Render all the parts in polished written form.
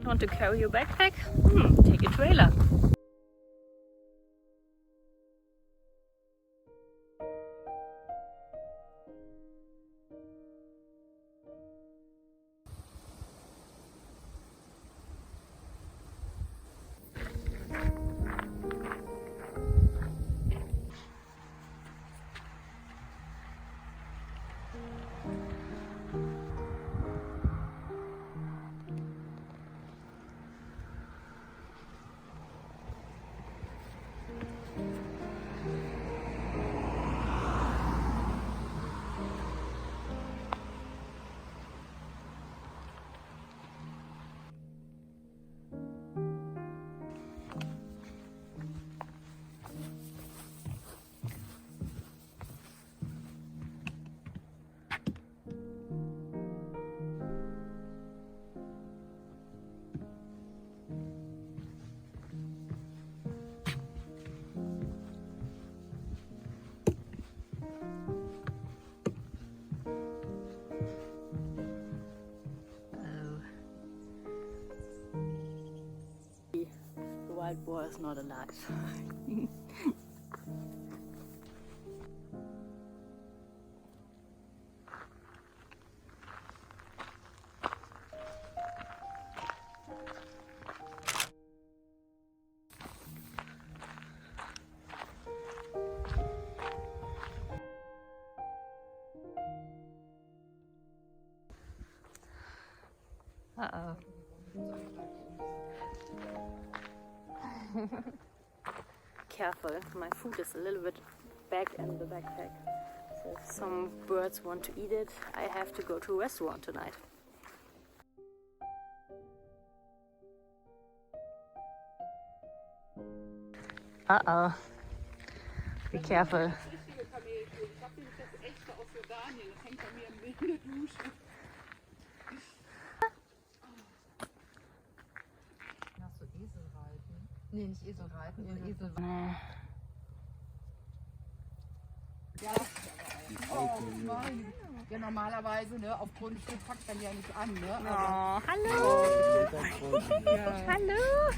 Want to carry your backpack? Take a trailer. The wild boar is not alive. Uh-oh. Careful, my food is a little bit back in the backpack. So if some birds want to eat it, I have to go to a restaurant tonight. Uh-oh. Be careful. Nee, nicht Eselreiten, sondern Esel. Ja. Oh mein. Ja, normalerweise, ne, auf Grundstück packt man ja nicht an, ne? Oh, hallo! Ja. Hallo!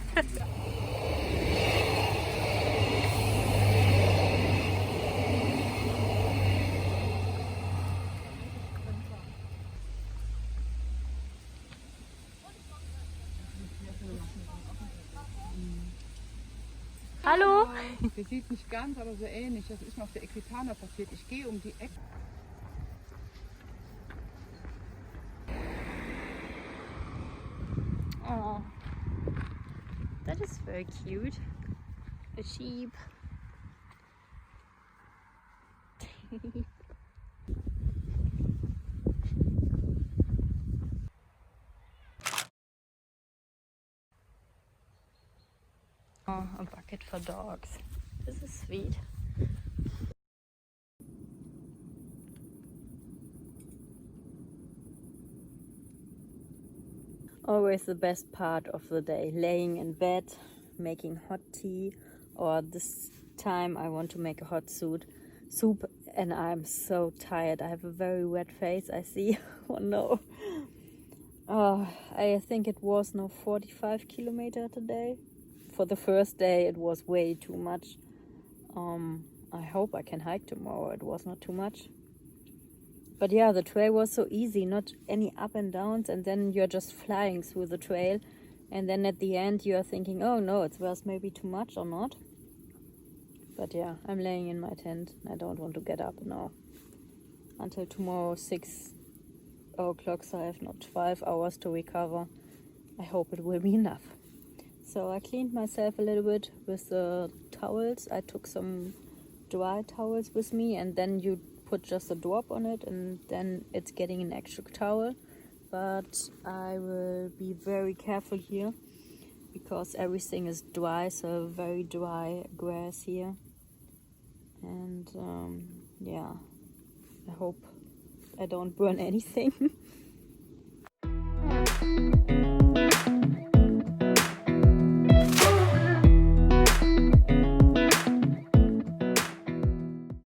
Hallo! Das sieht nicht ganz, aber so ähnlich. Das ist mir auf der Equitana passiert. Ich gehe um die Ecke. Oh, that is very cute. A sheep. Oh, a bucket for dogs. This is sweet. Always the best part of the day, laying in bed, making hot tea, or this time I want to make a hot soup and I'm so tired. I have a very wet face, I see. Oh no. Oh, I think it was now 45 kilometers today. For the first day it was way too much. I hope I can hike tomorrow. It was not too much. But yeah, the trail was so easy, not any up and downs, and then you're just flying through the trail, and then at the end you are thinking, oh no, it was maybe too much or not. But yeah, I'm laying in my tent. I don't want to get up now until tomorrow 6 o'clock, so I have not 5 hours to recover. I hope it will be enough. So I cleaned myself a little bit with the towels. I took some dry towels with me, and then you put just a drop on it and then it's getting an extra towel. But I will be very careful here because everything is dry, so very dry grass here. And yeah, I hope I don't burn anything.